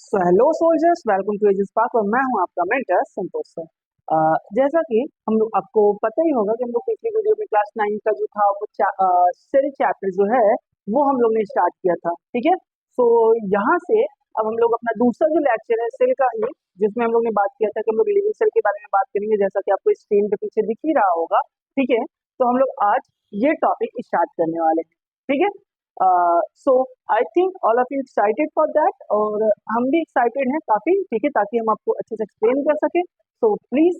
So hello soldiers, welcome to ages park और मैं हूं आपका मेंटर संतोष सर। जैसा कि हम लोग आपको पता ही होगा कि हम लोग पिछली वीडियो में क्लास 9 का जो था वो सेल चैप्टर जो है वो हम लोग ने स्टार्ट किया था। ठीक है, सो यहाँ से अब हम लोग अपना दूसरा जो लेक्चर है सेल का ही, जिसमें हम लोग ने बात किया था कि हम लोग लिविंग सेल के बारे में बात करेंगे, जैसा कि आपको स्क्रीन पे पीछे दिख ही रहा होगा। ठीक है, तो हम लोग आज ये टॉपिक स्टार्ट करने वाले हैं। ठीक है, so I think all of you excited for that, और हम भी एक्साइटेड हैं काफी। ठीक है, ताकि हम आपको अच्छे से एक्सप्लेन कर सके। So please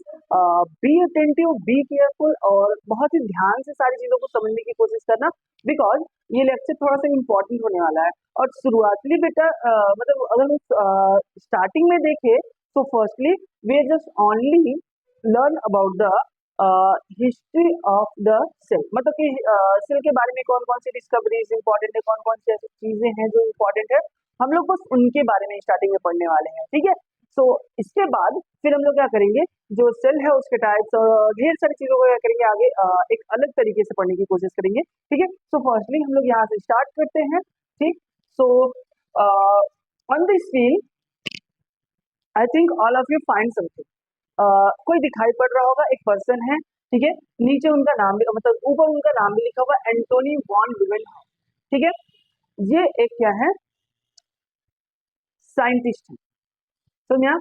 be attentive, be careful और बहुत ही ध्यान से सारी चीजों को समझने की कोशिश करना, बिकॉज ये लेक्चर थोड़ा सा इम्पोर्टेंट होने वाला है। और शुरुआती बेटा मतलब अगर हम स्टार्टिंग में देखें तो firstly we just only learn about the history of the cell, मतलब कि सेल के बारे में कौन कौन सी डिस्कवरीज इंपॉर्टेंट है, कौन कौन सी ऐसी चीजें हैं जो इम्पोर्टेंट है, हम लोग बस उनके बारे में स्टार्टिंग में पढ़ने वाले हैं। ठीक है, सो इसके बाद फिर हम लोग क्या करेंगे, जो सेल है उसके टाइप्स और ढेर सारी चीजों को क्या करेंगे आगे एक अलग तरीके से पढ़ने की कोशिश करेंगे। ठीक है, सो फर्स्टली हम लोग यहाँ से स्टार्ट करते हैं। ठीक, so on the screen I think all of you find something. कोई दिखाई पड़ रहा होगा, एक पर्सन है। ठीक है, नीचे उनका नाम भी, मतलब ऊपर उनका नाम भी लिखा हुआ एंटोनी वॉन ल्यूवेनहॉफ। ठीक है, ये एक क्या है, साइंटिस्ट है। समझा?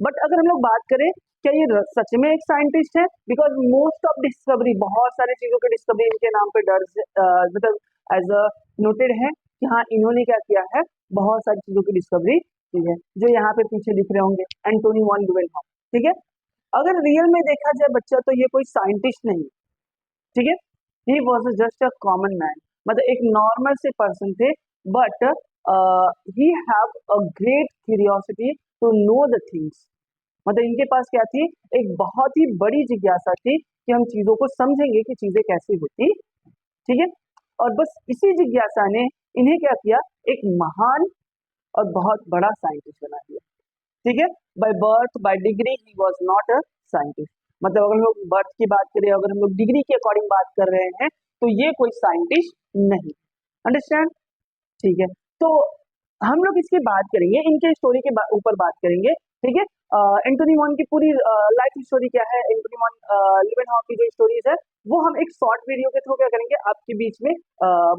बट अगर हम लोग बात करें क्या ये सच में एक साइंटिस्ट है, बिकॉज मोस्ट ऑफ डिस्कवरी, बहुत सारी चीजों की डिस्कवरी इनके नाम पे दर्ज मतलब एज अ नोटेड है कि हाँ इन्होंने क्या किया है, बहुत सारी चीजों की डिस्कवरी की है, जो यहाँ पे पीछे दिख रहे होंगे एंटोनी वॉन ल्यूवेनहॉफ। ठीक है, अगर रियल में देखा जाए बच्चा तो ये कोई साइंटिस्ट नहीं। ठीक है, he was just a common man, मतलब एक नॉर्मल से पर्सन थे, but he have a great curiosity to know the things. मतलब इनके पास क्या थी, एक बहुत ही बड़ी जिज्ञासा थी कि हम चीजों को समझेंगे कि चीजें कैसी होती। ठीक है, और बस इसी जिज्ञासा ने इन्हें क्या किया, एक महान और बहुत बड़ा साइंटिस्ट बना दिया। ठीक है, by birth bye degree he was not a scientist, मतलब अगर हम लोग बर्थ की बात करें, अगर हम लोग डिग्री के अकॉर्डिंग बात कर रहे हैं तो ये कोई साइंटिस्ट नहीं। अंडरस्टैंड? ठीक है, तो हम लोग इसकी बात करेंगे, इनके स्टोरी के ऊपर बात करेंगे। ठीक है, एंटोनी वॉन की पूरी लाइफ स्टोरी क्या है, एंटोनी वॉन ल्यूवेनहॉफ की जो स्टोरीज है वो हम एक शॉर्ट वीडियो के थ्रू क्या करेंगे आपके बीच में,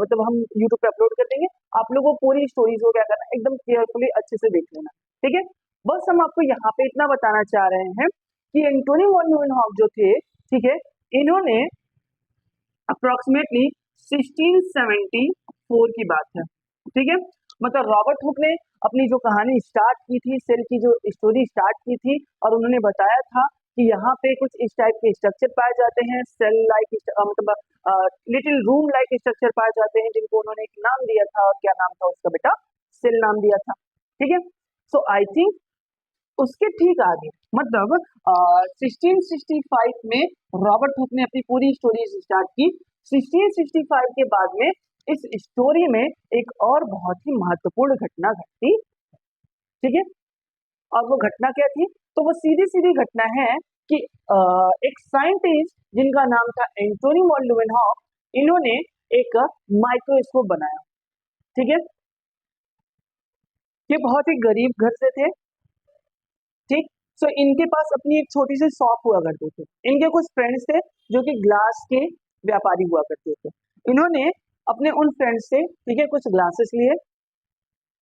मतलब हम यूट्यूब पे अपलोड कर देंगे। आप लोगों को पूरी स्टोरीज को क्या करना, एकदम केयरफुली अच्छे से देख लेना। ठीक है, बस हम आपको यहाँ पे इतना बताना चाह रहे हैं कि एंटोनी वॉन ल्यूवेनहॉफ जो थे, ठीक है, इन्होंने अप्रोक्सीमेटली 1674 की बात है। ठीक है, मतलब रॉबर्ट हुक ने अपनी जो कहानी स्टार्ट की थी, सेल की जो स्टोरी स्टार्ट की थी, और उन्होंने बताया था कि यहाँ पे कुछ इस टाइप के स्ट्रक्चर पाए जाते हैं, सेल लाइक मतलब लिटिल रूम लाइक स्ट्रक्चर पाए जाते हैं, जिनको उन्होंने एक नाम दिया था, और क्या नाम था उसका बेटा, सेल नाम दिया था। ठीक है, सो आई थिंक उसके ठीक आगे, मतलब 1665 में रॉबर्ट हुक ने अपनी पूरी स्टोरी स्टार्ट की। 1665 के बाद में इस स्टोरी में एक और बहुत ही महत्वपूर्ण घटना घटी। ठीक है, और वो घटना क्या थी, तो वो सीधी सीधी घटना है कि एक साइंटिस्ट जिनका नाम था एंटोनी वॉन ल्यूवेनहॉफ, इन्होंने एक माइक्रोस्कोप बनाया। ठीक है, ये बहुत ही गरीब घर से थे। ठीक, सो इनके पास अपनी एक छोटी सी शॉप हुआ करते थे। इनके कुछ फ्रेंड्स थे जो कि ग्लास के व्यापारी हुआ करते थे। इन्होंने अपने उन फ्रेंड्स से, ठीक है, कुछ ग्लासेस लिए,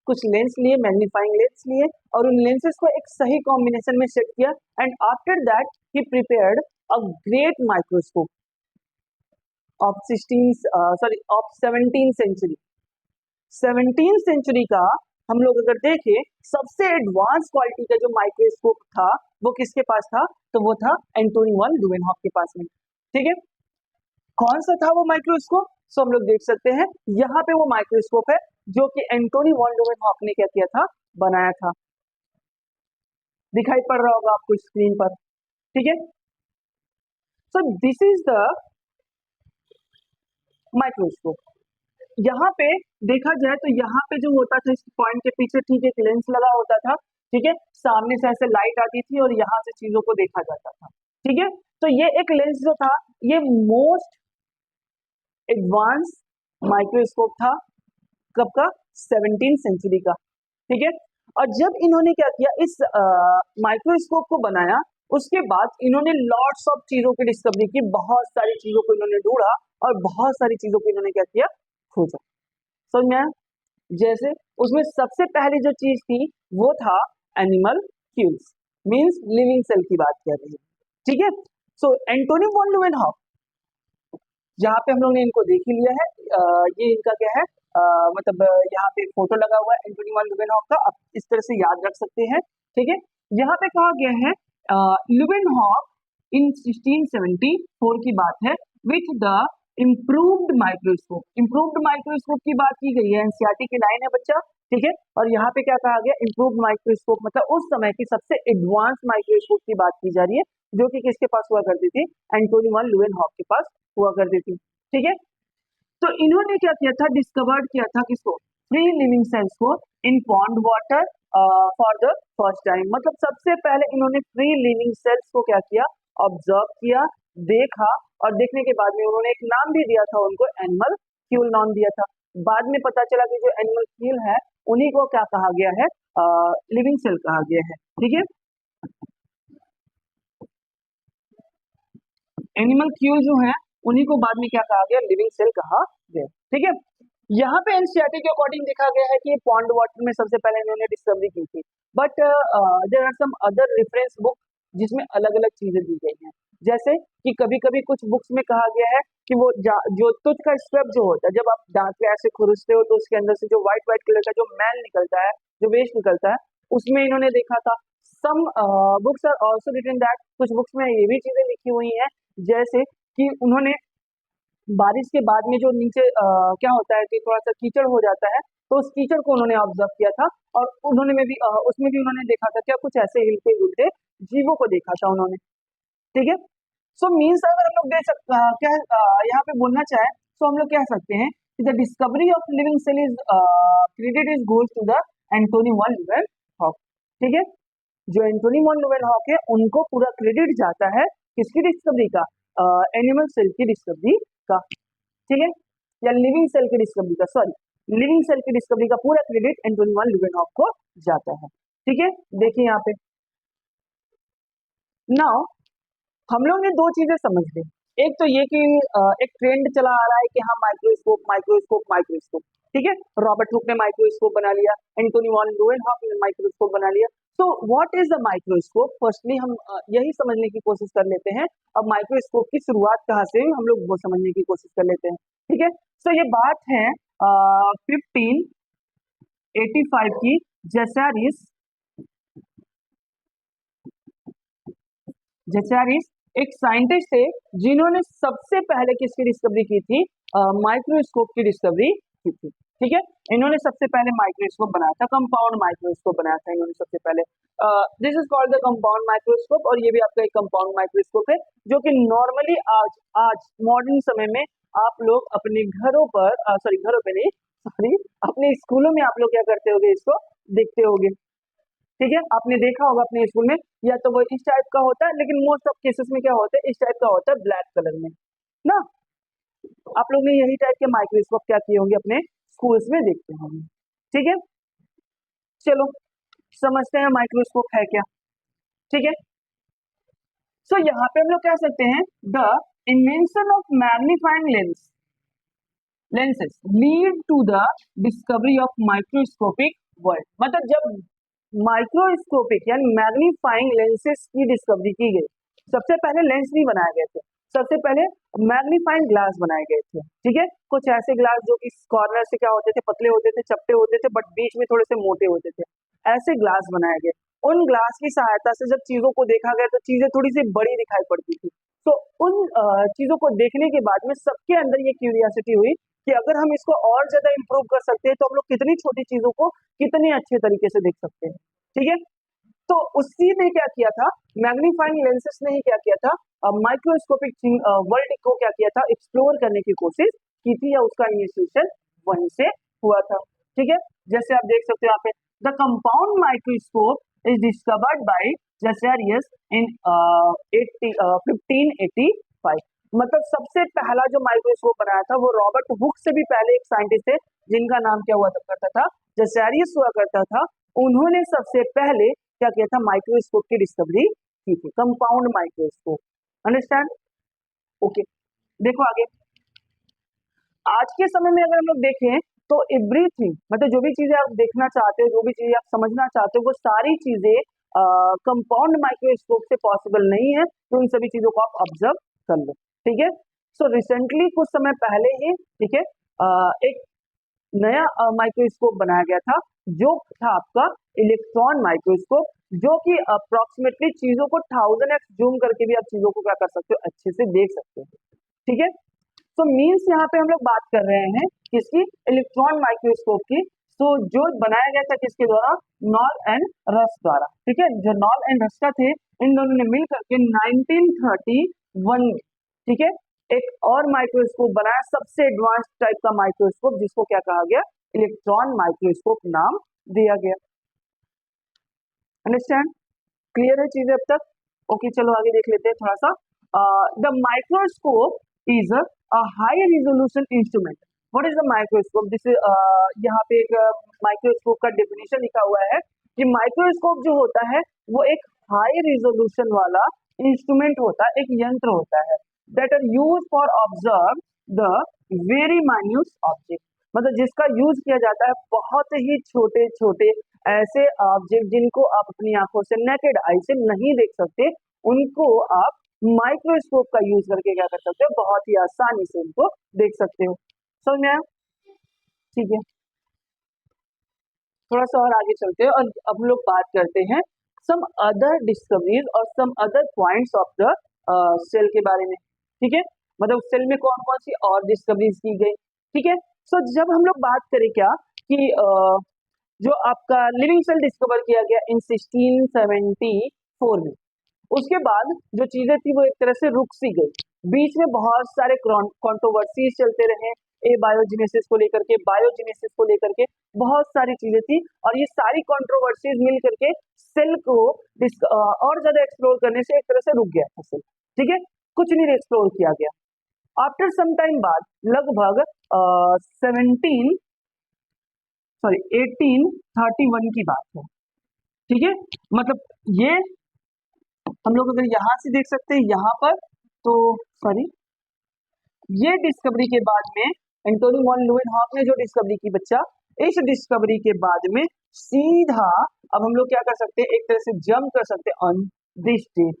कुछ लेंस लिए, मैग्नीफाइंग लेंस लिए, और उन लेंसेज को एक सही कॉम्बिनेशन में सेट किया, and after that he prepared a great microscope of 17th century. 17th century का हम लोग अगर देखें, सबसे एडवांस क्वालिटी का जो माइक्रोस्कोप था वो किसके पास था, तो वो था एंटोनी वॉन ल्यूवेनहॉफ के पास में। ठीक है, कौन सा था वो माइक्रोस्कोप, सो हम लोग देख सकते हैं यहाँ पे वो माइक्रोस्कोप है जो कि एंटोनी वॉन ल्यूवेनहॉफ ने क्या किया था, बनाया था। दिखाई पड़ रहा होगा आपको स्क्रीन पर। ठीक है, so this is the microscope. यहाँ पे देखा जाए तो यहाँ पे जो होता था, इस पॉइंट के पीछे ठीक एक लेंस लगा होता था। ठीक है, सामने से ऐसे लाइट आती थी और यहाँ से चीजों को देखा जाता था। ठीक है, तो ये एक लेंस जो था, ये मोस्ट एडवांस माइक्रोस्कोप था, कब का, 17th सेंचुरी का। ठीक है, और जब इन्होंने क्या किया, इस माइक्रोस्कोप को बनाया, उसके बाद इन्होंने लॉट्स ऑफ चीजों की डिस्कवरी की, बहुत सारी चीजों को इन्होंने ढूंढा और बहुत सारी चीजों को इन्होंने क्या किया, खोजा। समझ में आया? जैसे उसमें सबसे पहली जो चीज थी वो था एनिमल क्यूल्स, मींस लिविंग सेल की बात कर रही है, ठीक है। सो एंटोनी वॉन ल्यूवेनहॉक, यहाँ पे हम लोग ने इनको देख ही लिया है, ये इनका क्या है, मतलब यहाँ पे फोटो लगा हुआ है एंटोनी वॉन ल्यूवेनहॉक का, आप इस तरह से याद रख सकते हैं, ठीक है। यहाँ पे कहा गया है ल्यूवेनहॉक इन 1674 की बात है, with the improved microscope, improved microscope की बात की गई है, एनसीईआरटी की लाइन है बच्चा, ठीक है। और यहाँ पे क्या कहा गया, इम्प्रूव्ड माइक्रोस्कोप, मतलब उस समय की सबसे एडवांस माइक्रोस्कोप की बात की जा रही है, जो कि किसके पास हुआ करती थी, एंटोनी वॉन ल्यूवेनहॉक के पास हुआ करती थी, ठीक है। तो इन्होंने क्या किया था, डिस्कवर्ड किया था किसको, फ्री लिविंग सेल्स को इन pond water for the first time, मतलब सबसे पहले इन्होंने फ्री लिविंग सेल्स को क्या किया, ऑब्जर्व किया, देखा, और देखने के बाद में उन्होंने एक नाम भी दिया था उनको, एनिमल क्यूल नाम दिया था। बाद में पता चला कि जो एनिमल क्यूल है उन्हीं को क्या कहा गया है, लिविंग सेल कहा गया है, ठीक है। एनिमल क्यूल जो है उन्हीं को बाद में क्या कहा गया, लिविंग सेल कहा गया, ठीक है। यहाँ पे एनसीईआरटी के अकॉर्डिंग देखा गया है कि पॉन्ड वाटर में सबसे पहले इन्होंने डिस्कवरी की थी, but there are some other reference book जिसमें अलग अलग चीजें दी गई हैं, जैसे कि कभी कभी कुछ बुक्स में कहा गया है कि वो जो तुथ का स्ट्रप जो होता है, जब आप दांत पे ऐसे खुरसते हो तो उसके अंदर से जो व्हाइट व्हाइट कलर का जो मैल निकलता है, जो वेस्ट निकलता है, उसमें इन्होंने देखा था। Some books are also written that, कुछ बुक्स में ये भी चीजें लिखी हुई हैं, जैसे कि उन्होंने बारिश के बाद में जो नीचे क्या होता है कि थोड़ा सा कीचड़ हो जाता है, तो उस कीचड़ को उन्होंने ऑब्जर्व किया था, और उन्होंने में भी उसमें भी उन्होंने देखा था क्या, कुछ ऐसे हिलते जुलते जीवों को देखा था उन्होंने, ठीक है। सो मीन्स अगर हम लोग देख सकते क्या यहाँ पे बोलना चाहे, तो हम लोग कह सकते हैं कि the discovery of living cell is credit is goes to the Antonie van Leeuwenhoek, ठीक है। जो एंटोनी वॉन ल्यूवेनहॉक है उनको पूरा क्रेडिट जाता है किसकी डिस्कवरी का, एनिमल सेल की डिस्कवरी का, ठीक है, या लिविंग सेल की डिस्कवरी का, सॉरी लिविंग सेल की डिस्कवरी का पूरा क्रेडिट एंटोनी वॉन ल्यूवेनहॉक को जाता है, ठीक है। देखिए यहाँ पे नाउ हम लोग ने दो चीजें समझ ली, एक तो ये कि एक ट्रेंड चला आ रहा है कि हाँ माइक्रोस्कोप माइक्रोस्कोप माइक्रोस्कोप, ठीक है। रॉबर्ट हुक ने माइक्रोस्कोप बना लिया, एंटोनी वॉन ल्यूवेनहॉक ने माइक्रोस्कोप बना लिया। तो what is the microscope, firstly हम यही समझने की कोशिश कर लेते हैं। अब माइक्रोस्कोप की शुरुआत कहाँ से हुई हम लोग वो समझने की कोशिश कर लेते हैं, ठीक है। तो ये बात है 1585 की, जेसारिस जेसारिस एक साइंटिस्ट थे जिन्होंने सबसे पहले किसकी डिस्कवरी की थी, माइक्रोस्कोप की डिस्कवरी की थी, ठीक है। इन्होंने सबसे पहले माइक्रोस्कोप बनाया था, कंपाउंड माइक्रोस्कोप बनाया था इन्होंने सबसे पहले, this is called the compound microscope, और ये भी आपका एक कंपाउंड माइक्रोस्कोप है, जो कि नॉर्मली आज आज मॉडर्न समय में आप लोग अपने घरों पर, सॉरी घरों पे नहीं, सॉरी अपने स्कूलों में आप लोग क्या करते होगे, इसको देखते होगे, ठीक है। आपने देखा होगा अपने स्कूल में, या तो वो इस टाइप का होता है, लेकिन मोस्ट ऑफ केसेस में क्या होता है, इस टाइप का होता है ब्लैक कलर में ना। आप लोग ने यही टाइप के माइक्रोस्कोप क्या किए होंगे अपने स्कूल्स में देखते होंगे, ठीक है। चलो समझते हैं माइक्रोस्कोप है क्या, ठीक है। सो यहाँ पे हम लोग कह सकते हैं the invention of magnifying lenses lead to the discovery of microscopic world, मतलब जब माइक्रोस्कोपिक यानी मैग्नीफाइंग लेंसेज की डिस्कवरी की गई, सबसे पहले लेंस नहीं बनाए गए थे, सबसे पहले मैग्नीफाइंग ग्लास बनाए गए थे, ठीक है। कुछ ऐसे ग्लास जो कि कॉर्नर से क्या होते थे, पतले होते थे, चपटे होते थे, बट बीच में थोड़े से मोटे होते थे, ऐसे ग्लास बनाए गए। उन ग्लास की सहायता से जब चीजों को देखा गया तो चीजें थोड़ी सी बड़ी दिखाई पड़ती थी, तो उन चीजों को देखने के बाद में सबके अंदर ये क्यूरियोसिटी हुई कि अगर हम इसको और ज्यादा इंप्रूव कर सकते हैं तो हम लोग कितनी छोटी चीजों को कितने अच्छे तरीके से देख सकते हैं, ठीक है। तो उसी ने क्या किया था, मैग्नीफाइंग लेंसेज ने ही क्या किया था, माइक्रोस्कोपिक वर्ल्ड को क्या किया था, एक्सप्लोर करने की कोशिश की थी, या उसका इनिशिएशन वहीं से हुआ था, ठीक है। जैसे आप देख सकते हो यहाँ पे the compound microscope is discovered by Zacharias in 1585, मतलब सबसे पहला जो माइक्रोस्कोप बनाया था वो रॉबर्ट हुक से भी पहले एक साइंटिस्ट थे जिनका नाम क्या हुआ करता था, जेसारियस हुआ करता था, उन्होंने सबसे पहले क्या किया था, माइक्रोस्कोप की डिस्कवरी की थी, कंपाउंड माइक्रोस्कोप। अंडरस्टैंड? ओके, देखो आगे। आज के समय में अगर हम लोग देखें तो एवरीथिंग, मतलब जो भी चीजें आप देखना चाहते हो, जो भी चीजें आप समझना चाहते हो, वो सारी चीजें कंपाउंड माइक्रोस्कोप से पॉसिबल नहीं है। तो उन सभी चीजों को आप ऑब्जर्व कर लो, ठीक है। सो रिसेंटली कुछ समय पहले ही, ठीक है, एक नया माइक्रोस्कोप बनाया गया था, जो था आपका इलेक्ट्रॉन माइक्रोस्कोप, जो कि अप्रोक्सीमेटली चीजों को 1000x जूम करके भी आप चीजों को क्या कर सकते हो, अच्छे से देख सकते हो, ठीक है। तो मीन्स यहाँ पे हम लोग बात कर रहे हैं किसकी, इलेक्ट्रॉन माइक्रोस्कोप की। तो जो बनाया गया था किसके द्वारा, नॉल एंड रस द्वारा, ठीक है। जो नॉल एंड रस्का थे, इन दोनों ने मिल करके 1931 में, ठीक है, एक और माइक्रोस्कोप बनाया, सबसे एडवांस टाइप का माइक्रोस्कोप, जिसको क्या कहा गया, इलेक्ट्रॉन माइक्रोस्कोप नाम दिया गया। अंडरस्टैंड? क्लियर है चीजें अब तक? ओके, चलो आगे देख लेते हैं थोड़ा सा। The microscope is a high resolution instrument. What is the microscope? This यहाँ पे एक माइक्रोस्कोप का डेफिनेशन लिखा हुआ है कि माइक्रोस्कोप जो होता है वो एक हाई रिजोल्यूशन वाला इंस्ट्रूमेंट होता है, एक यंत्र होता है, that are use for observe the very minute object. मतलब जिसका यूज किया जाता है बहुत ही छोटे छोटे ऐसे ऑब्जेक्ट जिनको आप अपनी आंखों से नेकेड आई से नहीं देख सकते, उनको आप माइक्रोस्कोप का यूज करके क्या कर सकते हो, बहुत ही आसानी से उनको देख सकते हो। समझ में आया? ठीक है, थोड़ा सा और आगे चलते हैं और अब लोग बात करते हैं सम अदर डिस्कवरीज और some other points of the cell के बारे में, ठीक है। मतलब सेल में कौन कौन सी और डिस्कवरीज की गई, ठीक है। सो जब हम लोग बात करें क्या कि जो आपका लिविंग सेल डिस्कवर किया गया इन 1674 में, उसके बाद जो चीजें थी वो एक तरह से रुक सी गई। बीच में बहुत सारे कंट्रोवर्सीज चलते रहे, ए बायोजेनेसिस को लेकर के, बायोजेनेसिस को लेकर के बहुत सारी चीजें थी, और ये सारी कंट्रोवर्सीज मिल करके सेल को और ज्यादा एक्सप्लोर करने से एक तरह से रुक गया था सेल, ठीक है, कुछ नहीं एक्सप्लोर किया गया। आफ्टर सम टाइम बाद, लगभग 1831 की बात है, ठीक है। मतलब ये हम लोग अगर यहाँ से देख सकते हैं यहाँ पर, तो सॉरी, ये डिस्कवरी के बाद में एंटोनी वॉन ल्यूवेनहॉक ने जो डिस्कवरी की बच्चा, इस डिस्कवरी के बाद में सीधा अब हम लोग क्या कर सकते हैं, एक तरह से जंप कर सकते हैं ऑन दिस डेट,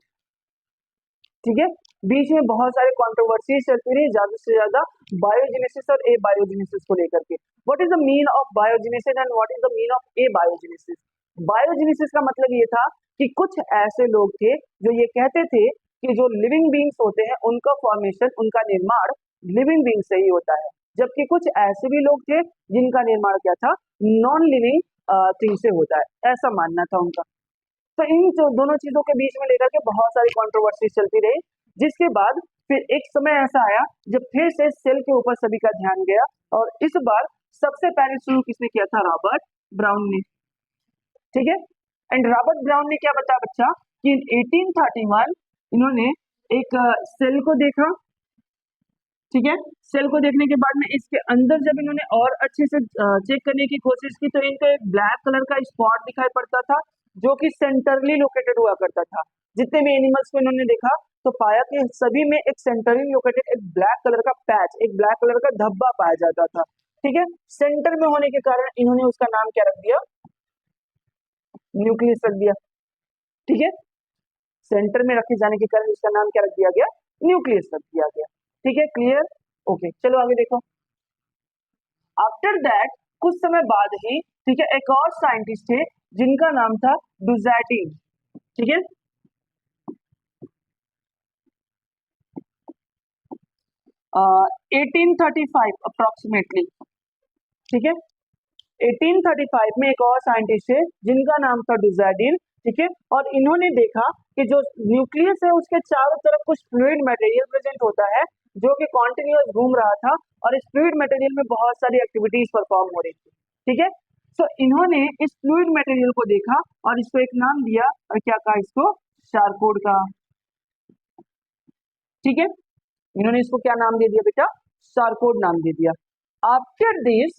ठीक है। बीच में बहुत सारे कंट्रोवर्सीज चलती रही, ज्यादा से ज्यादा बायोजेनेसिस और ए बायोजेनेसिस को लेकर के। What is the mean of biogenesis and what is the mean of A biogenesis? Biogenesis का मतलब ये था कि कुछ ऐसे लोग थे जो ये कहते थे कि जो लिविंग बींग्स होते हैं उनका फॉर्मेशन, उनका निर्माण लिविंग बींग से ही होता है, जबकि कुछ ऐसे भी लोग थे जिनका निर्माण क्या था, नॉन लिविंग थिंग से होता है, ऐसा मानना था उनका। तो इन जो दोनों चीजों के बीच में लेकर के बहुत सारी कंट्रोवर्सी चलती रही, जिसके बाद फिर एक समय ऐसा आया जब फिर से सेल के ऊपर सभी का ध्यान गया, और इस बार सबसे पहले शुरू किसने किया था, रॉबर्ट ब्राउन ने, ठीक है। एंड रॉबर्ट ब्राउन ने क्या बताया बच्चा कि 1831 इन्होंने एक सेल को देखा, ठीक है। सेल को देखने के बाद में इसके अंदर जब इन्होंने और अच्छे से चेक करने की कोशिश की, तो इनको एक ब्लैक कलर का स्पॉट दिखाई पड़ता था, जो कि सेंटरली लोकेटेड हुआ करता था। जितने भी एनिमल्स को इन्होंने देखा तो पाया कि सभी में एक सेंटरली लोकेटेड एक ब्लैक कलर का पैच, एक ब्लैक कलर का धब्बा पाया जाता था, ठीक है। सेंटर में होने के कारण इन्होंने उसका नाम क्या रख दिया, न्यूक्लियस रख दिया, ठीक है। सेंटर में रखे जाने के कारण इसका नाम क्या रख दिया गया, न्यूक्लियस रख दिया गया, ठीक है। क्लियर? ओके, चलो आगे देखो। आफ्टर दैट कुछ समय बाद ही, ठीक है, एक और साइंटिस्ट थे जिनका नाम था डुजैटिन, ठीक है। 1835 अप्रोक्सीमेटली, ठीक है। 1835 में एक और साइंटिस्ट है जिनका नाम था डुजैटिन, ठीक है। और इन्होंने देखा कि जो न्यूक्लियस है उसके चारों तरफ कुछ फ्लूइड मटेरियल प्रेजेंट होता है, जो कि कॉन्टिन्यूअस घूम रहा था, और इस फ्लूइड मटेरियल में बहुत सारी एक्टिविटीज परफॉर्म हो रही थी, ठीक है। सो इन्होंने इस फ्लूइड मटेरियल को देखा और इसको एक नाम दिया, और क्या कहा इसको, चारकोड का, ठीक है। इन्होंने इसको क्या नाम दे दिया बेटा, चारकोड नाम दे दिया। आफ्टर दिस,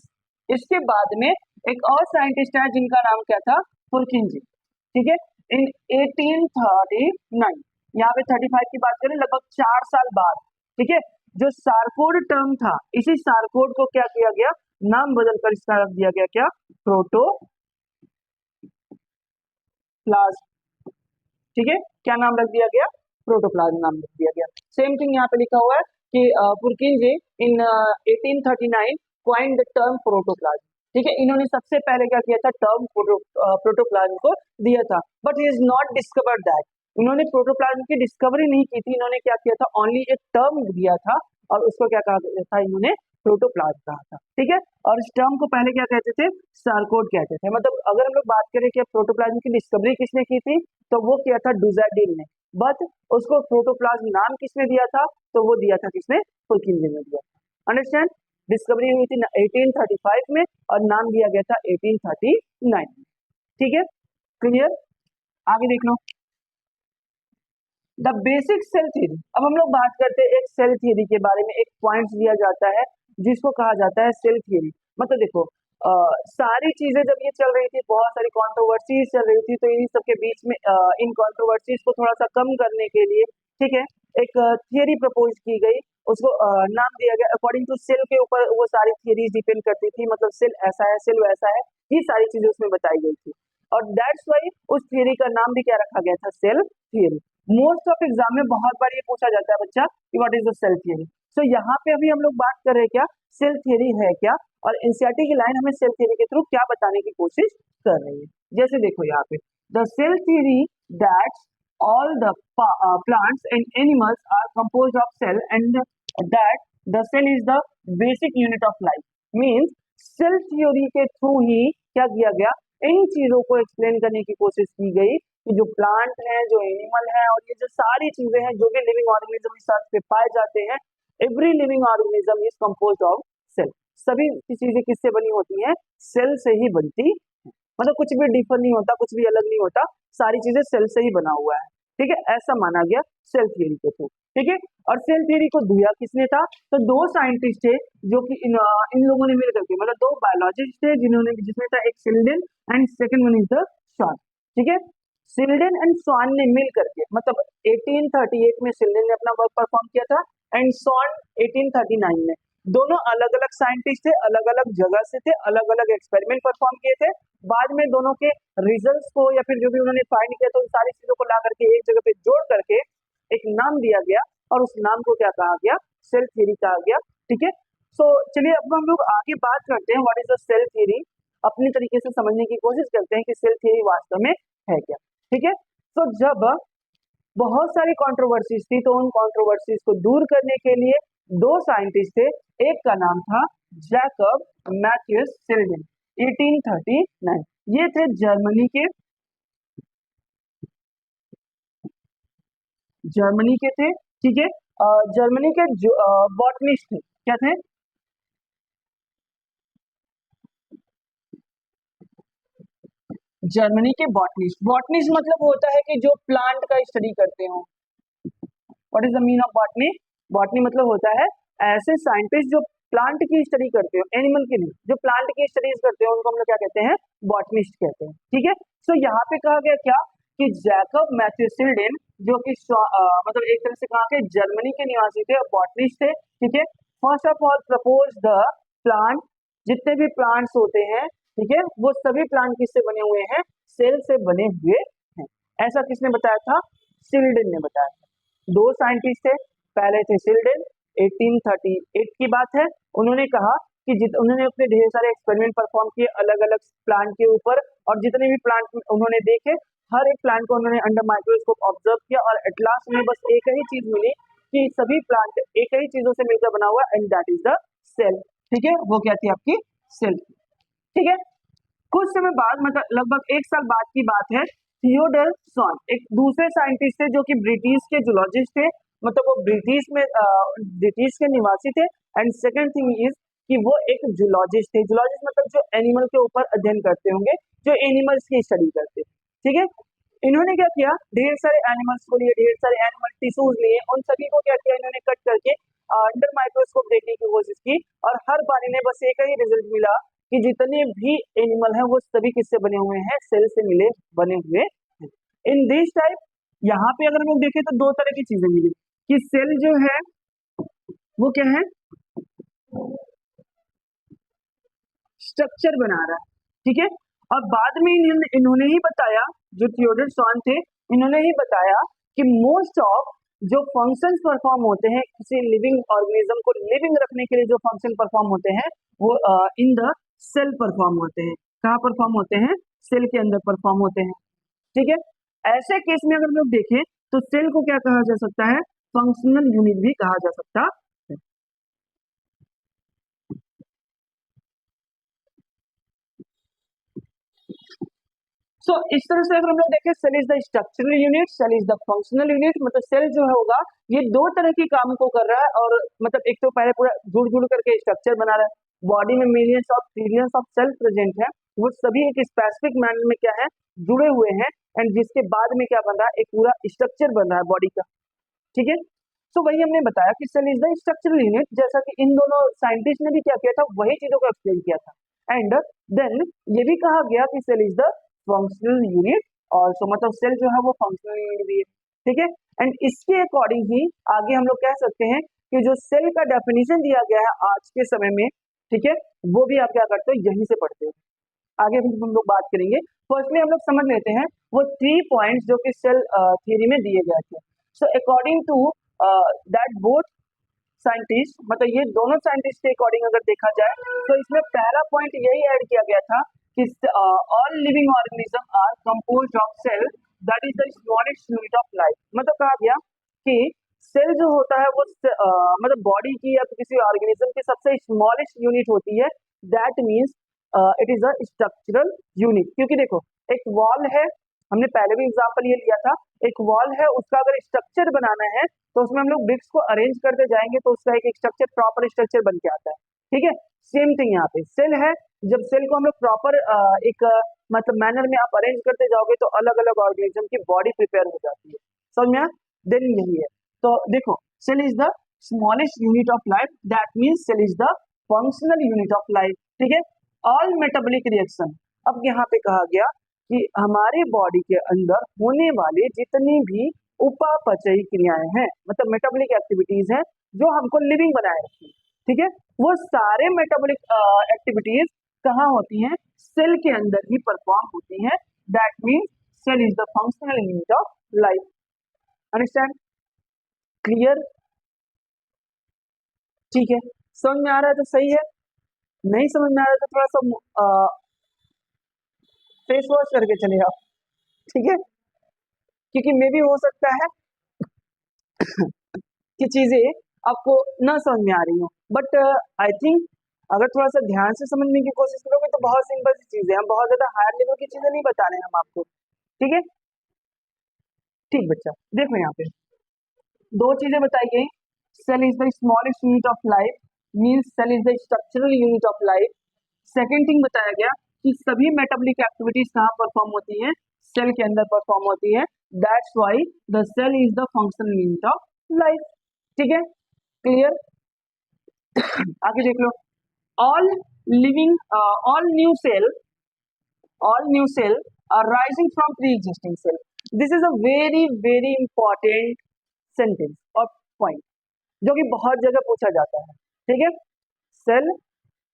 इसके बाद में एक और साइंटिस्ट है जिनका नाम क्या था, पुरकिंजी, ठीक है। इन 1839, यहाँ पे 35 की बात करें, लगभग 4 साल बाद, ठीक है, जो सार्कोड टर्म था, इसी सार्कोड को क्या किया गया, नाम बदलकर इसका रख दिया गया क्या, प्रोटोप्लाज्म, ठीक है, क्या नाम रख दिया गया, प्रोटोप्लाज्म नाम रख दिया गया। सेम थिंग यहाँ पे लिखा हुआ है कि पुरकिंजी इन 1839 कॉइन्ड द टर्म प्रोटोप्लाज्म, ठीक है, इन्होंने सबसे पहले क्या किया था, टर्म प्रोटोप्लाज्म को दिया था, but he is not discovered that, इन्होंने प्रोटोप्लाज्म की डिस्कवरी नहीं की थी, इन्होंने क्या किया था, ओनली एक टर्म दिया था और उसको क्या कहा गया था, इन्होंने प्रोटोप्लाज्म कहा था, ठीक है। और इस टर्म को पहले क्या कहते थे, सार्कोड कहते थे। मतलब अगर हम लोग बात करें कि प्रोटोप्लाज्म की डिस्कवरी किसने की थी, तो वो किया था डुज़ार्डिन ने, बट उसको प्रोटोप्लाज्म नाम किसने दिया था, तो वो दिया था किसने, पुरकिंजी ने दिया था। अंडरस्टैंड, डिस्कवरी हुई थी 1835 में और नाम दिया गया था 1839 में, ठीक है, क्लियर। आगे देख लो, द बेसिक सेल थ्योरी। अब हम लोग बात करते हैं एक सेल थ्योरी के बारे में, एक पॉइंट दिया जाता है जिसको कहा जाता है सेल थ्योरी। मतलब देखो, सारी चीजें जब ये चल रही थी, बहुत सारी कंट्रोवर्सीज चल रही थी, तो इन सबके बीच में इन कंट्रोवर्सीज को थोड़ा सा कम करने के लिए, ठीक है, एक थियरी प्रपोज की गई, उसको नाम दिया गया अकॉर्डिंग टू सेल के ऊपर, वो सारी थियरीज डिपेंड करती थी, मतलब सेल ऐसा है, सेल वैसा है, ये सारी चीजें उसमें बताई गई थी, और दैट्स वाई उस थियरी का नाम भी क्या रखा गया था, cell theory. Most of exam में बहुत बार ये पूछा जाता है बच्चा कि what is the cell theory. So यहाँ पे अभी हम लोग बात कर रहे हैं क्या, सेल थियरी है क्या, और एनसीईआरटी की लाइन हमें सेल थियरी के थ्रू क्या बताने की कोशिश कर रही है। जैसे देखो यहाँ पे, the cell theory that all the plants and animals are composed of cell and that the cell is the basic unit of life, means cell theory के थ्रू ही क्या किया गया, इन चीजों को एक्सप्लेन करने की कोशिश की गई कि जो प्लांट है, जो एनिमल है, और ये जो सारी चीजें हैं, जो भी लिविंग ऑर्गेनिज्म इस अर्थ पे पाए जाते हैं, every living organism is composed of cell. सभी चीजें किससे बनी होती हैं, सेल से ही बनती, मतलब कुछ भी डिफर नहीं होता, कुछ भी अलग नहीं होता, सारी चीजें सेल से ही बना हुआ है, ठीक है, ऐसा माना गया सेल थ्योरी के थ्रू, ठीक है। और सेल थ्योरी को दिया किसने था, तो दो साइंटिस्ट थे जो कि इन लोगों ने मिलकर के, मतलब दो बायोलॉजिस्ट थे जिन्होंने, जिसमें था एक Schleiden and second one is the Schwann, ठीक है। सिल्डन एंड स्वान ने मिल करके, मतलब 1838 में सिल्डन ने अपना वर्क परफॉर्म किया था एंड स्वान 1839 में, दोनों अलग अलग साइंटिस्ट थे, अलग अलग जगह से थे, अलग अलग एक्सपेरिमेंट परफॉर्म किए थे, बाद में दोनों के रिजल्ट्स को या फिर जो भी उन्होंने फाइंड किया तो उन सारी चीजों को ला करके एक जगह पे जोड़ करके एक नाम दिया गया, और उस नाम को क्या कहा गया, सेल थ्योरी कहा गया, ठीक है। सो चलिए अब हम लोग आगे बात करते हैं what is the cell theory, अपनी तरीके से समझने की कोशिश करते हैं कि सेल थ्योरी वास्तव में है क्या, ठीक है। तो जब बहुत सारी कंट्रोवर्सीज थी, तो उन कंट्रोवर्सीज को दूर करने के लिए दो साइंटिस्ट थे, एक का नाम था जैकब मैथ्यूस सिल्डन, 1839, ये थे जर्मनी के थे, ठीक है, जर्मनी के बॉटनिस्ट थे, क्या थे, जर्मनी के बॉटनिस्ट। बॉटनिस्ट मतलब होता है कि जो प्लांट का स्टडी करते हो। What is the mean of botany, botany मतलब होता है ऐसे साइंटिस्ट जो प्लांट की स्टडी करते हो, एनिमल की नहीं, जो प्लांट की स्टडीज करते हो उनको हम लोग क्या कहते हैं, बॉटनिस्ट कहते हैं, ठीक है। सो यहाँ पे कहा गया क्या कि जैकब मैथ्यू सिल्डन, जो कि मतलब एक तरह से कहा कि जर्मनी के निवासी थे और बॉटनिस्ट थे, ठीक है, first of all propose the plant, जितने भी प्लांट्स होते हैं, ठीक है, वो सभी प्लांट किससे बने हुए हैं, सेल से बने हुए हैं, ऐसा किसने बताया था, सिल्डन ने बताया था। दो साइंटिस्ट थे, पहले थे सिल्डन, 1838 की बात है, उन्होंने कहा कि उन्होंने अपने ढेर सारे एक्सपेरिमेंट परफॉर्म किए अलग अलग प्लांट के ऊपर, और जितने भी प्लांट उन्होंने देखे, हर एक प्लांट को उन्होंने अंडर माइक्रोस्कोप ऑब्जर्व किया, और एट लास्ट में बस एक ही चीज मिली कि सभी प्लांट एक ही चीजों से मिलकर बना हुआ, and that is the cell, ठीक है, वो क्या थी आपकी सेल, ठीक है। कुछ समय बाद, मतलब लगभग एक साल बाद की बात है, थियोडर स्वान एक दूसरे साइंटिस्ट थे जो कि ब्रिटिश के जूलॉजिस्ट थे, मतलब वो ब्रिटिश के निवासी थे, एंड सेकंड थिंग इज कि वो एक जूलॉजिस्ट थे, जूलॉजिस्ट मतलब जो एनिमल के ऊपर अध्ययन करते होंगे, जो एनिमल्स की स्टडी करते, ठीक है। इन्होंने क्या किया, ढेर सारे एनिमल्स को लिए, ढेर सारे एनिमल टिश्यूज लिए, उन सभी को क्या किया, इन्होंने कट करके अंडर माइक्रोस्कोप देखने की कोशिश की, और हर बार इन्हें बस एक ही रिजल्ट मिला कि जितने भी एनिमल हैं वो सभी किससे बने हुए हैं, सेल से मिले बने हुए हैं। इन दिस टाइप यहाँ पे अगर हम लोग देखें तो दो तरह की चीजें मिली कि सेल जो है वो क्या है, स्ट्रक्चर बना रहा है, ठीक है। और बाद में इन्होंने ही बताया, जो थियोडर स्वान थे, इन्होंने ही बताया कि मोस्ट ऑफ जो फंक्शंस परफॉर्म होते हैं किसी लिविंग ऑर्गेनिज्म को लिविंग रखने के लिए जो फंक्शन परफॉर्म होते हैं वो इन द सेल परफॉर्म होते हैं। कहाँ परफॉर्म होते हैं, सेल के अंदर परफॉर्म होते हैं, ठीक है। ऐसे केस में अगर हम लोग देखें तो सेल को क्या कहा जा सकता है, फंक्शनल यूनिट भी कहा जा सकता है। सो इस तरह से अगर हम लोग देखें, cell is the structural unit, cell is the functional unit. मतलब सेल जो होगा ये दो तरह के काम को कर रहा है, और मतलब एक तो पहले पूरा जुड़ जुड़ करके स्ट्रक्चर बना रहा है, बॉडी में millions of trillions of cell present है, वो सभी एक स्पेसिफिक मैनर में क्या है, जुड़े हुए हैं, एंड जिसके बाद में क्या बन रहा है, एक पूरा स्ट्रक्चर बन रहा है बॉडी का, ठीक है। तो वही हमने बताया कि cell is the structural unit, जैसा कि इन दोनों साइंटिस्ट ने भी क्या किया था, वही चीजों को एक्सप्लेन किया था। एंड देन ये भी कहा गया कि cell is the functional unit also, मतलब सेल जो है वो फंक्शनल यूनिट भी है, ठीक है। एंड इसके अकॉर्डिंग ही आगे हम लोग कह सकते हैं कि जो सेल का डेफिनेशन दिया गया है आज के समय में, ठीक है, वो भी आप क्या करते हो, यहीं से पढ़ते हो। आगे भी हम लोग बात करेंगे। फर्स्टली हम लोग समझ लेते हैं वो 3 पॉइंट्स जो कि सेल थ्योरी में दिए गए थे। So according to that both scientist, मतलब ये दोनों साइंटिस्ट के अकॉर्डिंग अगर देखा जाए तो इसमें पहला पॉइंट यही ऐड किया गया था कि all living organism are composed of cell that is the smallest unit of life. मतलब कहा गया कि सेल जो होता है वो मतलब बॉडी की या किसी ऑर्गेनिज्म की सबसे स्मॉलेस्ट यूनिट होती है, that means it is a structural unit. क्योंकि देखो एक वॉल है, हमने पहले भी एग्जांपल ये लिया था, एक वॉल है, उसका अगर स्ट्रक्चर बनाना है तो उसमें हम लोग ब्रिक्स को अरेंज करते जाएंगे तो उसका एक स्ट्रक्चर, प्रॉपर स्ट्रक्चर बन के आता है, ठीक है। सेम थिंग यहाँ पे सेल है, जब सेल को हम लोग प्रॉपर एक मतलब मैनर में आप अरेंज करते जाओगे तो अलग अलग ऑर्गेनिज्म की बॉडी प्रिपेयर हो जाती है, समझ में? देन यही है। तो देखो cell is the smallest unit of life, that means cell is the functional unit of life, ठीक है। ऑल मेटाबॉलिक रिएक्शन, अब यहाँ पे कहा गया कि हमारे बॉडी के अंदर होने वाली जितनी भी उपापचयी क्रियाएं हैं, मतलब मेटाबॉलिक एक्टिविटीज हैं जो हमको लिविंग बनाए रखती है, ठीक है, वो सारे मेटाबॉलिक एक्टिविटीज कहाँ होती हैं, सेल के अंदर ही परफॉर्म होती हैं। That means cell is the functional unit of life. Understand? Clear? ठीक है, समझ में आ रहा है तो सही है, नहीं समझ में आ रहा है तो थोड़ा सा फेस वॉश करके चले आओ, ठीक है, क्योंकि मे भी हो सकता है कि चीजें आपको ना समझ में आ रही हो, बट आई थिंक अगर थोड़ा सा ध्यान से समझने की कोशिश करोगे तो बहुत सिंपल सी चीजें हैं, बहुत ज्यादा हायर लेवल की चीजें नहीं बता रहे हैं हम आपको, ठीक है। ठीक बच्चा, देखो यहाँ पे दो चीजें बताई गई, cell is the smallest unit of life, means cell is the structural unit of life. Second thing बताया गया कि सभी मेटाबॉलिक एक्टिविटीज कहाँ परफॉर्म होती हैं, सेल के अंदर परफॉर्म होती है, that's why the cell is the functional unit of life, ठीक है। क्लियर? आगे देख लो, all living all new cell all new cell are rising from pre-existing cell. This is a very very important sentence और point जो कि बहुत जगह पूछा जाता है, ठीक है। Cell,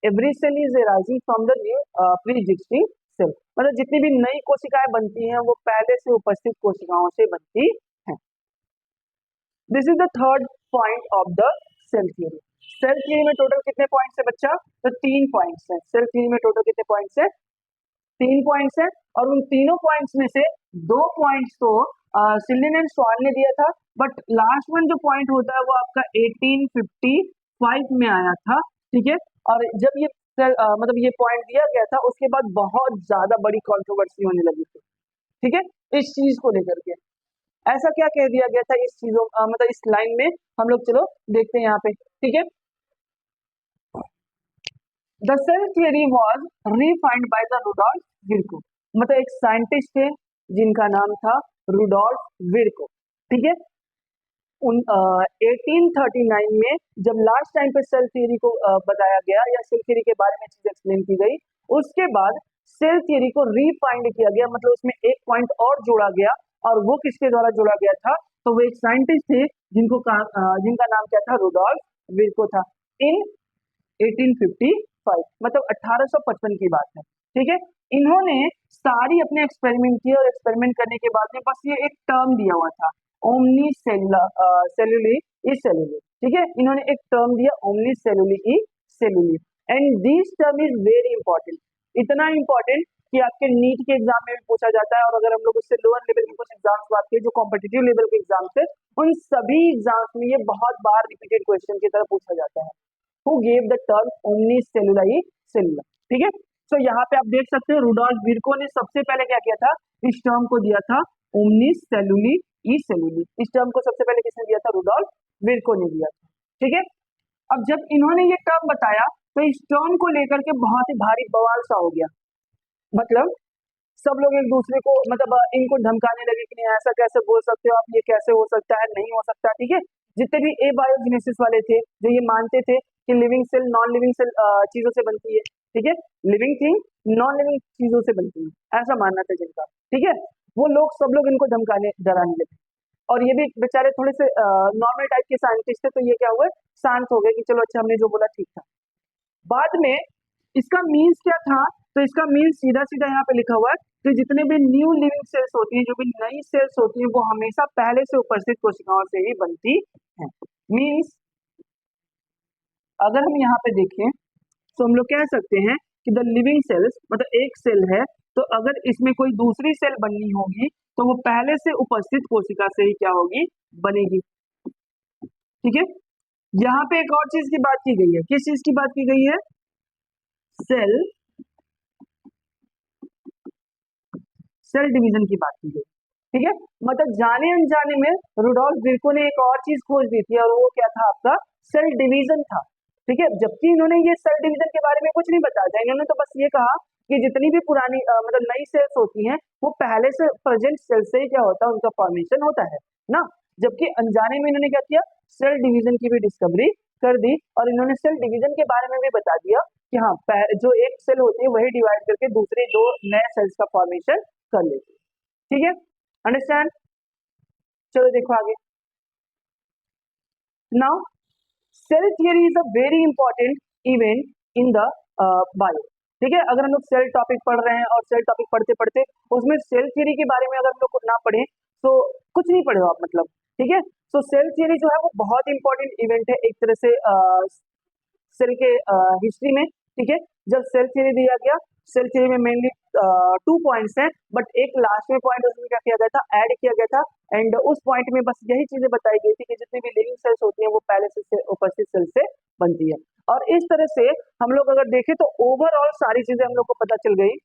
every cell is rising from the new pre-existing cell, मतलब जितनी भी नई कोशिकाएं बनती हैं वो पहले से उपस्थित कोशिकाओं से बनती हैं। This is the third point of the cell theory. Cell theory में टोटल कितने पॉइंट्स है बच्चा, तो 3 पॉइंट्स हैं। सेल थ्योरी में टोटल कितने पॉइंट्स है, 3 पॉइंट्स है, और उन तीनों पॉइंट्स में से 2 पॉइंट्स तो सिलिन एंड स्वान ने दिया था, बट लास्ट वन जो पॉइंट होता है वो आपका 1855 में आया था, ठीक है। और जब ये मतलब ये पॉइंट दिया गया था उसके बाद बहुत ज्यादा बड़ी कंट्रोवर्सी होने लगी थी, ठीक है, इस चीज को लेकर के। ऐसा क्या कह दिया गया था इस चीजों मतलब इस लाइन में, हम लोग चलो देखते हैं यहाँ पे, ठीक है। The cell theory was refined by the Rudolf Virchow, मतलब एक साइंटिस्ट थे जिनका नाम था रुडोल्फ विर्को, ठीक है। 1839 में जब लास्ट टाइम पे सेल थ्योरी को बताया गया या सेल थ्योरी के बारे में चीज एक्सप्लेन की गई, उसके बाद सेल थ्योरी को रीफाइंड किया गया, मतलब उसमें एक पॉइंट और जोड़ा गया, और वो किसके द्वारा जोड़ा गया था? तो वो एक साइंटिस्ट थे जिनका नाम क्या था? रुडोल्फ विर्को था, इन 1855, मतलब 1855 की बात है। ठीक है, इन्होंने सारी अपने एक्सपेरिमेंट किए और एक्सपेरिमेंट करने के बाद में बस ये एक टर्म दिया हुआ था, ओमनी सेलुली ई सेलुली। ठीक है, इन्होंने एक टर्म दिया, omnis cellula e cellula, and this term is very important, इतना इंपॉर्टेंट कि आपके नीट के एग्जाम में भी पूछा जाता है। और अगर हम लोग उससे लोअर लेवल के कुछ एग्जाम्स बात करें, जो कॉम्पिटिटिव लेवल के एग्जाम्स है, उन सभी एग्जाम्स में ये बहुत बार रिपीटेड क्वेश्चन की तरह पूछा जाता है। Who gave the term omnicellular cellular? ठीक है, तो यहाँ पे आप देख सकते हो रुडोल्फ विर्को ने सबसे पहले क्या किया था? इस टर्म को दिया था ओमनीसेलुली ई सेलुली। इस टर्म को सबसे पहले किसने दिया था? रुडोल्फ विर्को ने दिया था। ठीक है, अब जब इन्होंने ये टर्म बताया तो इस टर्म को लेकर के बहुत ही भारी बवाल सा हो गया, मतलब सब लोग एक दूसरे को इनको धमकाने लगे कि नहीं, ऐसा कैसे बोल सकते हो आप, ये कैसे हो सकता है, नहीं हो सकता। ठीक है, जितने भी एबायोजेनेसिस वाले थे, जो ये मानते थे कि living cell non living cell चीजों से बनती है, ठीक है, लिविंग थिंग नॉन लिविंग चीजों से बनती है, ऐसा मानना था जिनका, ठीक है, वो लोग सब लोग इनको धमकाने डराने लगे। और ये भी बेचारे थोड़े से नॉर्मल टाइप के साइंटिस्ट थे, तो ये क्या हुए, शांत हो गए कि चलो अच्छा, हमने जो बोला ठीक था। बाद में इसका मीन्स क्या था? तो इसका मीन्स सीधा सीधा यहाँ पे लिखा हुआ है कि जितने भी न्यू लिविंग सेल्स होती हैं, जो भी नई सेल्स होती हैं, वो हमेशा पहले से उपस्थित कोशिकाओं से ही बनती हैं। मीन्स अगर हम यहाँ पे देखें तो हम लोग कह सकते हैं कि द लिविंग सेल्स, मतलब एक सेल है, तो अगर इसमें कोई दूसरी सेल बननी होगी तो वो पहले से उपस्थित कोशिका से ही क्या होगी? बनेगी। ठीक है, यहाँ पे एक और चीज की बात की गई है। किस चीज की बात की गई है? सेल डिवीजन की बात की गई। ठीक है, मतलब जाने अनजाने में रुडोल्फ विर्को ने एक और चीज खोज दी थी, और वो क्या था? आपका सेल डिवीजन था। ठीक है, जबकि इन्होंने ये सेल डिवीजन के बारे में कुछ नहीं बताया था, इन्होंने तो बस ये कहा कि जितनी भी पुरानी मतलब नई सेल्स होती हैं, वो पहले से प्रेजेंट सेल से ही क्या होता है? उनका फॉर्मेशन होता है ना। जबकि अनजाने में इन्होंने क्या किया? सेल डिवीजन की भी डिस्कवरी कर दी, और इन्होंने सेल डिवीजन के बारे में भी बता दिया कि हाँ, जो एक सेल होती है वही डिवाइड करके दूसरे दो नए सेल्स का फॉर्मेशन कर लेती है। ठीक है, अंडरस्टैंड? चलो देखो आगे। Now cell theory is a very important event in the bio. ठीक है, अगर हम लोग सेल टॉपिक पढ़ रहे हैं और सेल टॉपिक पढ़ते पढ़ते उसमें सेल थियरी के बारे में अगर हम लोग ना पढ़े तो कुछ नहीं पढ़े हो आप, मतलब। ठीक है, तो सेल थियरी जो है वो बहुत इंपॉर्टेंट इवेंट है एक तरह से सेल के हिस्ट्री में। ठीक है, जब सेल थ्योरी दिया गया, सेल थ्योरी में मेनली 2 पॉइंट्स हैं, बट एक लास्ट में पॉइंट उसमें क्या किया गया था? ऐड किया गया था, एंड उस पॉइंट में बस यही चीजें बताई गई थी कि जितनी भी लिविंग सेल्स होती हैं वो पहले से उपस्थित सेल से बनती है। और इस तरह से हम लोग अगर देखें तो ओवरऑल सारी चीजें हम लोग को पता चल गई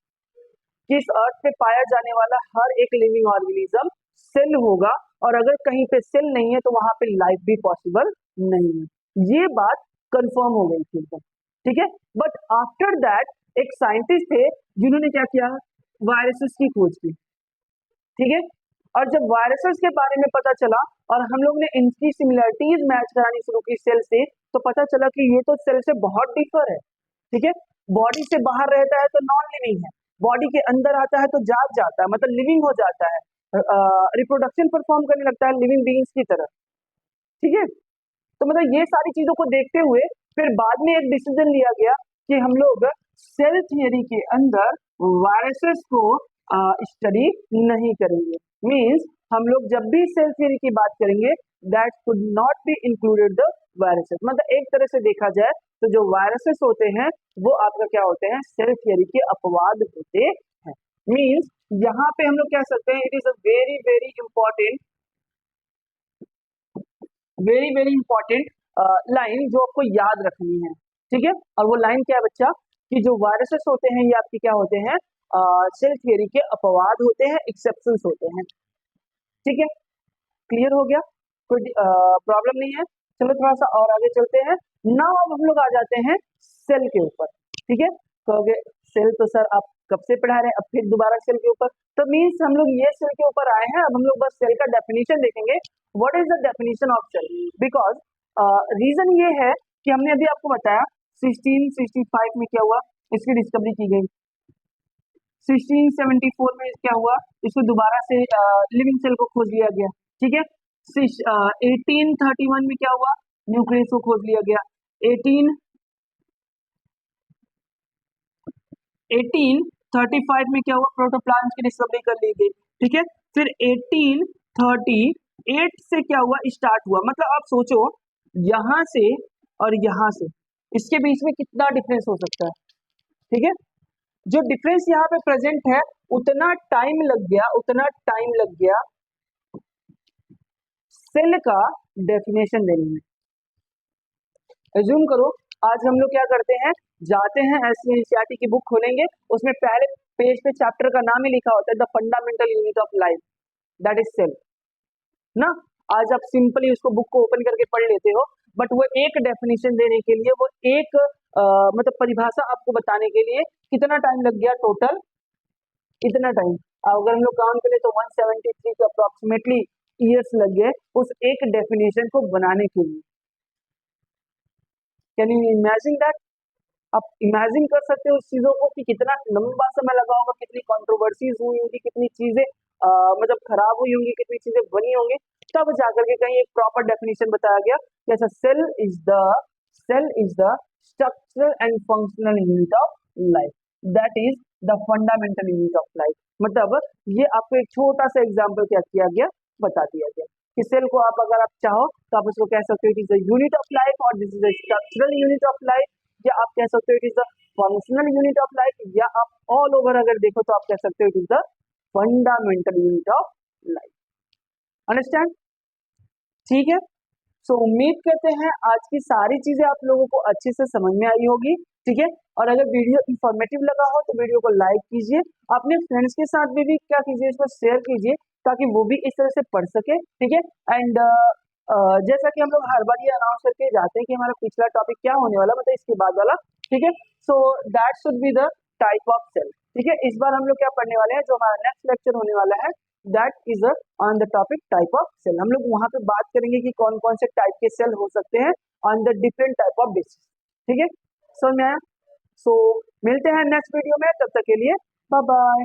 कि इस अर्थ पे पाया जाने वाला हर एक लिविंग ऑर्गेनिज्म सेल होगा, और अगर कहीं पे सेल नहीं है तो वहां पे लाइफ भी पॉसिबल नहीं है। ये बात कंफर्म हो गई थी एकदम। ठीक है, बट आफ्टर दैट एक साइंटिस्ट थे जिन्होंने क्या किया? वायरसेस की खोज की। ठीक है, और जब वायरसेस के बारे में पता चला और हम लोग ने इनकी सिमिलरिटीज मैच करानी शुरू की सेल से, तो पता चला कि ये तो सेल से बहुत डिफर है। ठीक है, बॉडी से बाहर रहता है तो नॉन लिविंग है, बॉडी के अंदर आता है तो जाग जाता है, मतलब लिविंग हो जाता है, रिप्रोडक्शन परफॉर्म करने लगता है लिविंग बीइंग्स की तरह। ठीक है, तो मतलब ये सारी चीजों को देखते हुए फिर बाद में एक डिसीजन लिया गया कि हम लोग सेल थियरी के अंदर वायरसेस को स्टडी नहीं करेंगे। मींस हम लोग जब भी सेल थियरी की बात करेंगे, that could not be included the viruses. मतलब एक तरह से देखा जाए तो जो वायरसेस होते हैं वो आपका क्या होते हैं? सेल थियरी के अपवाद होते हैं। मींस यहाँ पे हम लोग कह सकते हैं it is a very very important line जो आपको याद रखनी है। ठीक है, और वो लाइन क्या है बच्चा? कि जो वायरसेस होते हैं ये आपके क्या होते हैं? सेल थियरी के अपवाद होते हैं, एक्सेप्शंस होते हैं। ठीक है, क्लियर हो गया? कोई प्रॉब्लम नहीं है? चलो थोड़ा सा और आगे चलते हैं। नाउ अब हम लोग आ जाते हैं सेल के ऊपर। ठीक है, तो सेल तो सर आप कब से पढ़ा रहे हैं, अब फिर दोबारा सेल के ऊपर, तो मीन्स हम लोग ये सेल के ऊपर आए हैं, अब हम लोग बस सेल का डेफिनेशन देखेंगे, what is the definition of cell. Because reason ये है कि हमने अभी आपको बताया 1665 में क्या हुआ, इसकी डिस्कवरी की गई, 1674 में क्या हुआ, इसको दोबारा से लिविंग सेल को खोज लिया गया, ठीक है। 1831 में क्या हुआ, न्यूक्लियस को खोज लिया गया, 1835 में क्या हुआ, प्रोटोप्लाज्म की डिस्कवरी कर ली गई, ठीक है। फिर 1838 से क्या हुआ, स्टार्ट हुआ, मतलब आप सोचो यहां से और यहां से इसके बीच में कितना डिफरेंस हो सकता है, ठीक है। जो डिफरेंस यहाँ पे प्रेजेंट है उतना टाइम लग गया सेल का डेफिनेशन देने में। एज्यूम करो आज हम लोग क्या करते हैं, जाते हैं एनसीईआरटी की बुक खोलेंगे, उसमें पहले पेज पे चैप्टर का नाम ही लिखा होता है, the fundamental unit of life, that is cell ना। आज आप सिंपली उसको बुक को ओपन करके पढ़ लेते हो, बट वो एक डेफिनेशन देने के लिए, वो एक मतलब परिभाषा आपको बताने के लिए कितना टाइम लग गया, टोटल इतना टाइम। अगर हम लोग काउंट करें तो 173 के अप्रोक्सीमेटली ईयर्स लग गए उस एक डेफिनेशन को बनाने के लिए। Can you imagine that? आप इमेजिन कर सकते हो उस चीजों को कि कितना लंबा समय लगा होगा, कितनी कंट्रोवर्सीज हुई होंगी, कितनी चीजें मतलब खराब हुई होंगी, कितनी चीजें बनी होंगी, तब जाकर के कहीं एक प्रॉपर डेफिनेशन बताया गया कि ऐसा cell is the structural and functional unit of life, that is the fundamental unit of life. मतलब ये आपको एक छोटा सा एग्जाम्पल क्या किया गया, बता दिया गया कि सेल को आप अगर आप चाहो तो आप उसको कह सकते हो it is the unit of life, और this is the structural unit of life, या आप कह सकते हो it is the functional unit of life, या आप ऑल ओवर अगर देखो तो आप कह सकते हो it is the fundamental unit of life. Understand? ठीक है। सो उम्मीद करते हैं आज की सारी चीजें आप लोगों को अच्छे से समझ में आई होगी, ठीक है। और अगर वीडियो इंफॉर्मेटिव लगा हो तो वीडियो को लाइक कीजिए, अपने फ्रेंड्स के साथ भी क्या कीजिए, इसको शेयर कीजिए ताकि वो भी इस तरह से पढ़ सके, ठीक है। एंड जैसा कि हम लोग हर बार ये अनाउंस करके जाते हैं कि हमारा पिछला टॉपिक क्या होने वाला, मतलब इसके बाद वाला, ठीक है। So that should be the type of cell, ठीक है। इस बार हम लोग क्या पढ़ने वाले हैं, जो हमारा नेक्स्ट लेक्चर होने वाला है, that is on the topic type of cell. हम लोग वहां पे बात करेंगे कि कौन कौन से टाइप के सेल हो सकते हैं on the different type of basis, ठीक है। समझ में आया? सो मिलते हैं नेक्स्ट वीडियो में, तब तक के लिए बाय बाय।